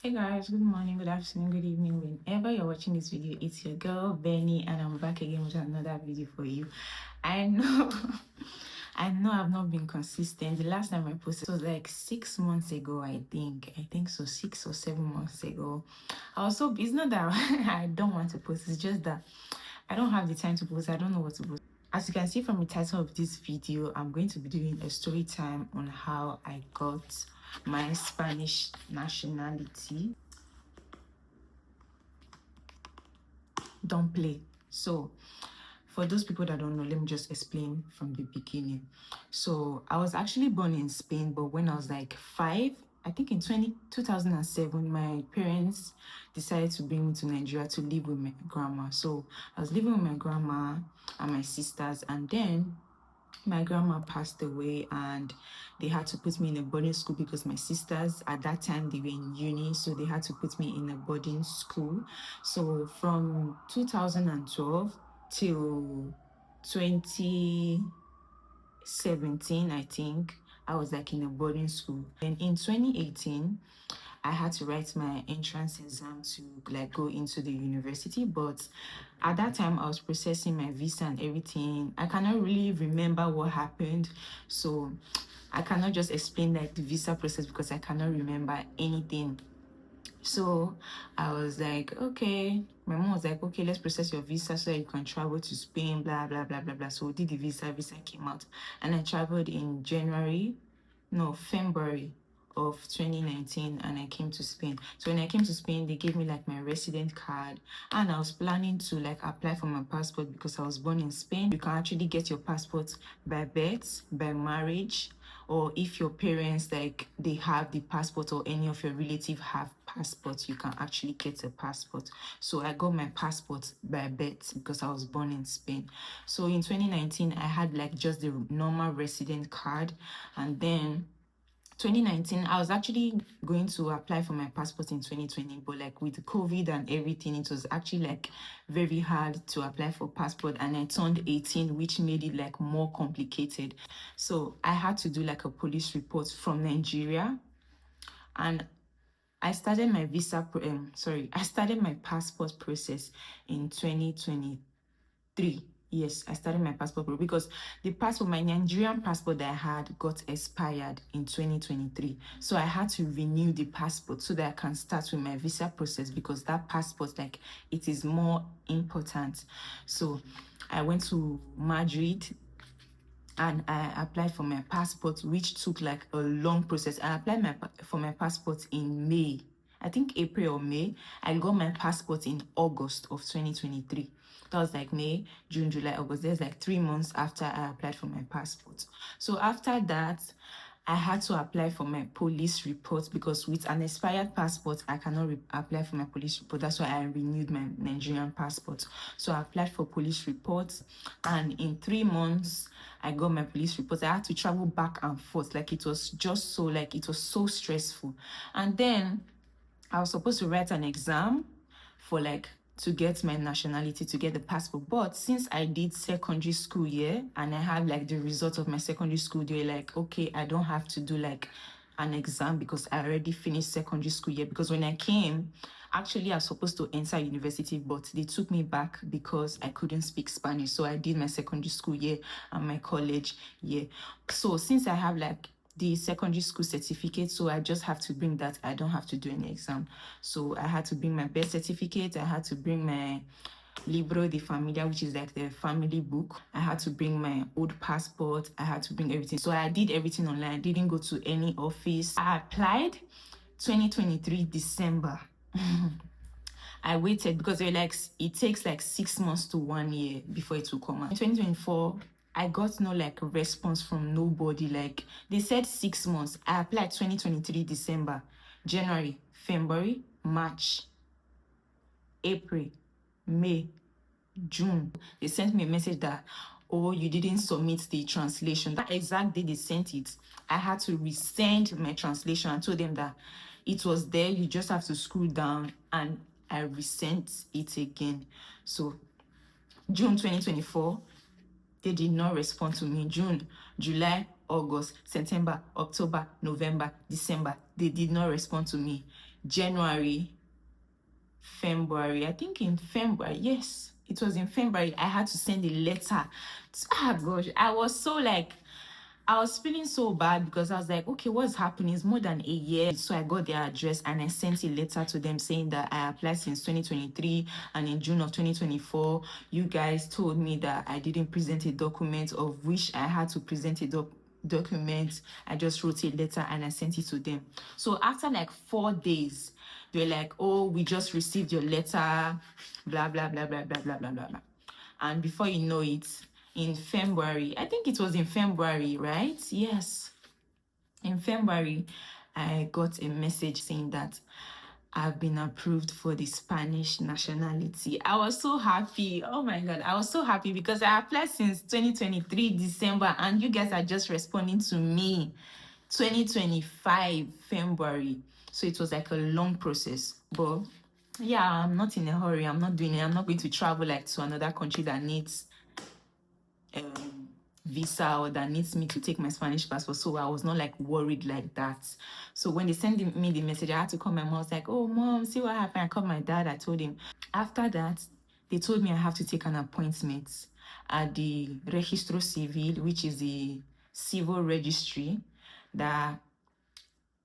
Hey guys, good morning, good afternoon, good evening, whenever you're watching this video. It's your girl Benny, and I'm back again with another video for you. I know I know I've not been consistent. The last time I posted was like 6 months ago, I think so, 6 or 7 months ago. I was so busy. It's not that I don't want to post, it's just that I don't have the time to post. I don't know what to post. As you can see from the title of this video, I'm going to be doing a story time on how I got my Spanish nationality. Don't play. So for those people that don't know, let me just explain from the beginning. So I was actually born in Spain, but when I was like 5, I think in 2007, my parents decided to bring me to Nigeria to live with my grandma. So I was living with my grandma and my sisters, and then my grandma passed away and they had to put me in a boarding school because my sisters at that time, they were in uni, so they had to put me in a boarding school. So from 2012 till 2017, I think, I was like in a boarding school. And in 2018, I had to write my entrance exam to like go into the university, but at that time I was processing my visa and everything. I cannot really remember what happened, so I cannot just explain like the visa process because I cannot remember anything. So I was like, okay, my mom was like, okay, let's process your visa so that you can travel to Spain, blah blah blah blah blah. So we did the visa came out, and I traveled in February of 2019, and I came to Spain. So when I came to Spain, they gave me like my resident card, and I was planning to like apply for my passport because I was born in Spain. You can actually get your passport by birth, by marriage, or if your parents like they have the passport or any of your relatives have passports, you can actually get a passport. So I got my passport by birth because I was born in Spain. So in 2019, I had like just the normal resident card, and then 2019, I was actually going to apply for my passport in 2020, but like with COVID and everything, it was actually like very hard to apply for passport, and I turned 18, which made it like more complicated. So I had to do like a police report from Nigeria, and I started my I started my passport process in 2023. Yes, I started my passport because my Nigerian passport that I had got expired in 2023. So I had to renew the passport so that I can start with my visa process because that passport, like, it is more important. So I went to Madrid and I applied for my passport, which took like a long process. I applied for my passport in May. I think April or May. I got my passport in August of 2023. That was like May, June, July, August. There's like 3 months after I applied for my passport. So after that, I had to apply for my police report because with an expired passport, I cannot apply for my police report. That's why I renewed my Nigerian passport. So I applied for police reports, and in 3 months, I got my police report. I had to travel back and forth. Like it was so stressful. And then I was supposed to write an exam for like to get my nationality, to get the passport. But since I did secondary school year and I have like the result of my secondary school year, like, okay, I don't have to do like an exam because I already finished secondary school year. Because when I came, actually I was supposed to enter university, but they took me back because I couldn't speak Spanish. So I did my secondary school year and my college year. So since I have like the secondary school certificate, so I just have to bring that. I don't have to do any exam. So I had to bring my birth certificate. I had to bring my Libro de Familia, which is like the family book. I had to bring my old passport. I had to bring everything. So I did everything online. I didn't go to any office. I applied 2023 December. I waited because they're like, it takes like 6 months to 1 year before it will come out. In 2024, I got no like response from nobody. Like they said 6 months. I applied 2023 December, January, February, March, April, May, June. They sent me a message that, oh, you didn't submit the translation. That exact day they sent it, I had to resend my translation. I told them that it was there, you just have to scroll down, and I resent it again. So June 2024, they did not respond to me. June, July, August, September, October, November, December, they did not respond to me. January, February. I think in February, yes, it was in February. I had to send a letter. Gosh, I was so like, I was feeling so bad because I was like, okay, what's happening? It's more than a year. So I got their address and I sent a letter to them saying that I applied since 2023, and in June of 2024, you guys told me that I didn't present a document, of which I had to present a document. I just wrote a letter and I sent it to them. So after like 4 days, they're like, oh, we just received your letter, blah, blah, blah, blah, blah, blah, blah, blah, blah. And before you know it, in February, I think it was in February, right? Yes. In February, I got a message saying that I've been approved for the Spanish nationality. I was so happy. Oh my God. I was so happy because I applied since 2023 December, and you guys are just responding to me 2025 February. So it was like a long process. But yeah, I'm not in a hurry. I'm not doing it. I'm not going to travel like to another country that needs visa or that needs me to take my Spanish passport. So I was not like worried like that. So when they sent me the message, I had to call my mom. I was like, oh mom, see what happened. I called my dad. I told him. After that, they told me I have to take an appointment at the Registro Civil, which is the civil registry, that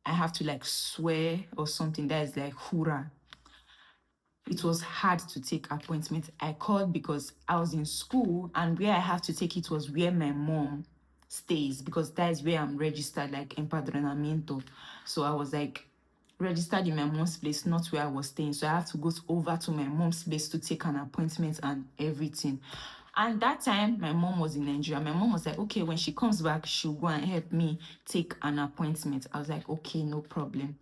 I have to like swear or something. That is like hura. It was hard to take appointments. I called because I was in school, and where I have to take it was where my mom stays, because that is where I'm registered, like empadronamiento. So I was like registered in my mom's place, not where I was staying. So I have to go over to my mom's place to take an appointment and everything. And that time, my mom was in Nigeria. My mom was like, okay, when she comes back, she'll go and help me take an appointment. I was like, okay, no problem.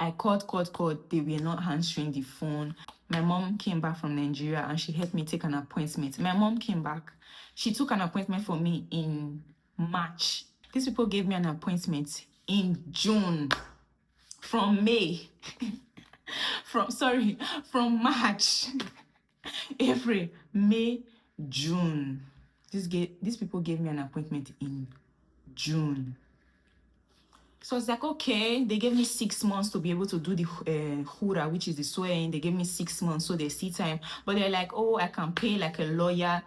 I called. They were not answering the phone. My mom came back from Nigeria and she helped me take an appointment. My mom came back. She took an appointment for me in March. These people gave me an appointment in June. From May. from March. April, May, June. These people gave me an appointment in June. So it's like, okay, they gave me 6 months to be able to do the hura, which is the swearing. They gave me 6 months, so they see time. But they're like, oh, I can pay like a lawyer,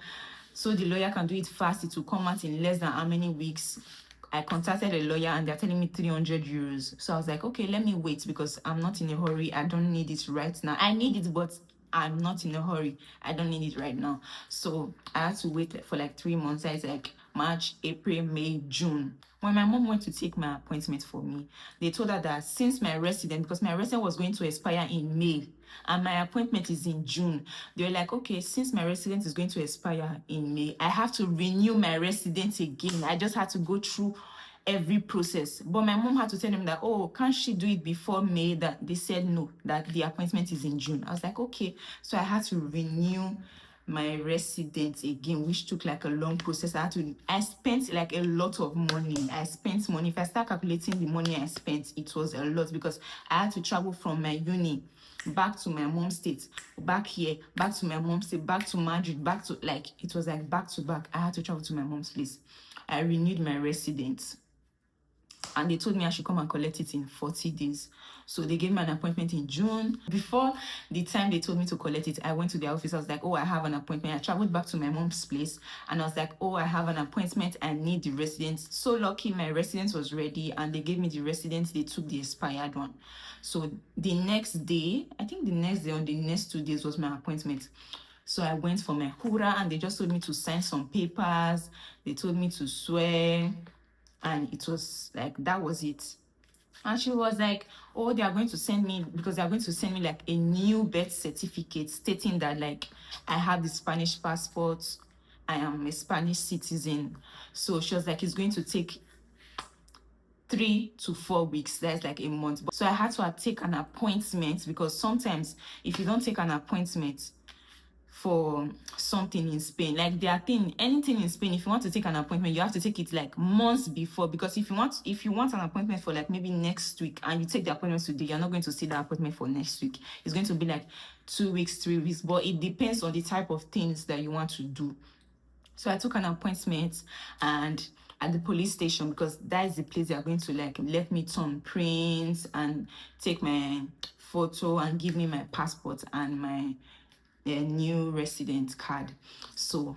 so the lawyer can do it fast. It will come out in less than how many weeks. I contacted a lawyer and they're telling me 300 euros. So I was like, okay, let me wait because I'm not in a hurry. I don't need it right now. I need it, but I'm not in a hurry. I don't need it right now. So I had to wait for like 3 months. It's like March, April, May, June. When my mom went to take my appointment for me, they told her that since my resident, because my resident was going to expire in May and my appointment is in June, they were like, okay, since my resident is going to expire in May, I have to renew my resident again. I just had to go through every process. But my mom had to tell them that, oh, can't she do it before May? That they said no, that the appointment is in June. I was like, okay. So I had to renew my residence again, which took like a long process. I spent like a lot of money. I spent money. If I start calculating the money I spent, it was a lot because I had to travel from my uni back to my mom's state, back here, back to my mom's state, back to Madrid, back to like, it was like back to back. I had to travel to my mom's place. I renewed my residence. And they told me I should come and collect it in 40 days. So they gave me an appointment in June. Before the time they told me to collect it, I went to the office. I was like, oh, I have an appointment. I traveled back to my mom's place and I was like, oh, I have an appointment. I need the residence. So lucky my residence was ready and they gave me the residence. They took the expired one. So the next day, I think the next day or the next 2 days was my appointment. So I went for my hura and they just told me to sign some papers. They told me to swear. And it was like, that was it. And she was like, oh, they are going to send me, because they are going to send me like a new birth certificate stating that like I have the Spanish passport, I am a Spanish citizen. So she was like, it's going to take 3 to 4 weeks. That's like a month. So I had to take an appointment because sometimes if you don't take an appointment for something in Spain, like anything in Spain, if you want to take an appointment, you have to take it like months before, because if you want an appointment for like maybe next week and you take the appointment today, you're not going to see the appointment for next week. It's going to be like 2 weeks, 3 weeks, but it depends on the type of things that you want to do. So I took an appointment and at the police station, because that is the place they are going to like let me turn prints and take my photo and give me my passport and my new resident card. So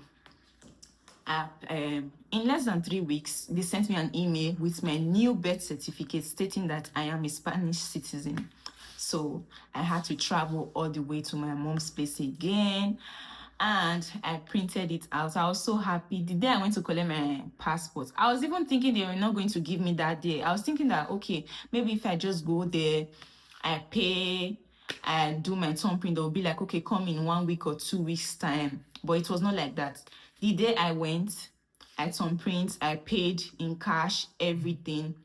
in less than 3 weeks, they sent me an email with my new birth certificate stating that I am a Spanish citizen. So I had to travel all the way to my mom's place again, and I printed it out. I was so happy. The day I went to collect my passport, I was even thinking they were not going to give me that day. I was thinking that, okay, maybe if I just go there, I pay, I do my thumbprint, they'll be like, okay, come in 1 week or 2 weeks time. But it was not like that. The day I went, I thumbprint, I paid in cash, everything.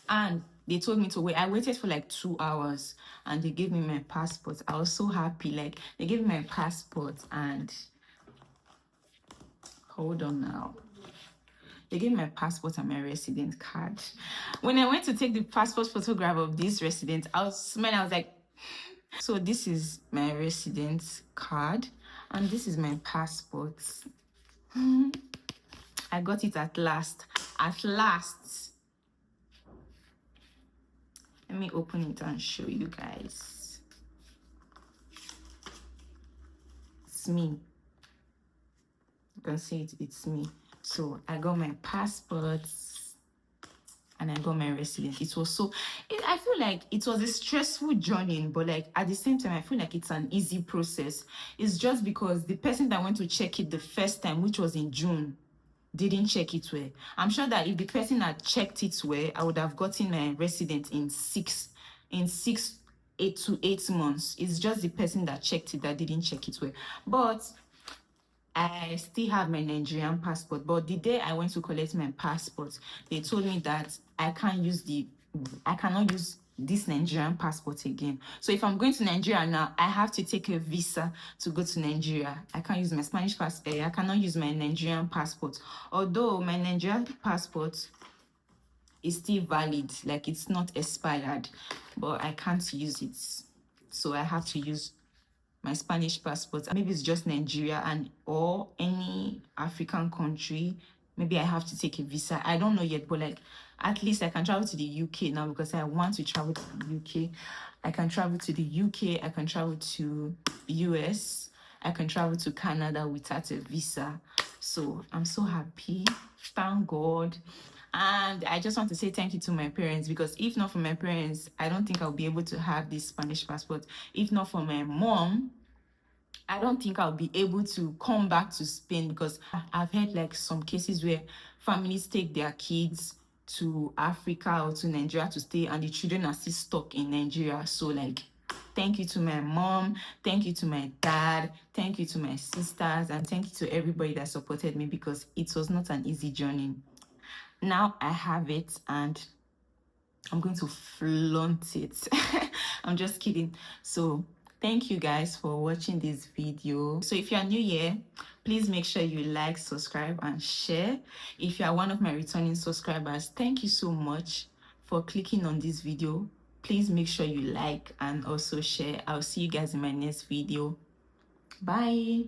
And they told me to wait. I waited for like 2 hours and they gave me my passport. I was so happy. Like, they gave me my passport and hold on now. They gave me my passport and my resident card. When I went to take the passport photograph of this resident, I was smiling. I was like, so this is my resident card and this is my passport. I got it at last. At last. Let me open it and show you guys. It's me. You can see it, it's me. So I got my passport and I got my residence. It was so, I feel like it was a stressful journey, but like at the same time, I feel like it's an easy process. It's just because the person that went to check it the first time, which was in June, didn't check it well. I'm sure that if the person had checked it well, I would have gotten my resident in 8 to 8 months. It's just the person that checked it that didn't check it well. But I still have my Nigerian passport. But the day I went to collect my passport, they told me that I cannot use this Nigerian passport again. So if I'm going to Nigeria now, I have to take a visa to go to Nigeria. I can't use my Spanish passport. I cannot use my Nigerian passport. Although my Nigerian passport is still valid, like it's not expired, but I can't use it. So I have to use my Spanish passport. Maybe it's just Nigeria and or any African country. Maybe I have to take a visa. I don't know yet, but like at least I can travel to the UK now because I want to travel to the UK. I can travel to the UK. I can travel to US. I can travel to Canada without a visa. So I'm so happy. Thank God. And I just want to say thank you to my parents, because if not for my parents, I don't think I'll be able to have this Spanish passport. If not for my mom, I don't think I'll be able to come back to Spain, because I've heard like some cases where families take their kids to Africa or to Nigeria to stay and the children are still stuck in Nigeria. So like, thank you to my mom, thank you to my dad, thank you to my sisters, and thank you to everybody that supported me, because it was not an easy journey. Now I have it and I'm going to flaunt it. I'm just kidding. So thank you guys for watching this video. So if you are new here, please make sure you like, subscribe, and share. If you are one of my returning subscribers, thank you so much for clicking on this video. Please make sure you like and also share. I'll see you guys in my next video. Bye.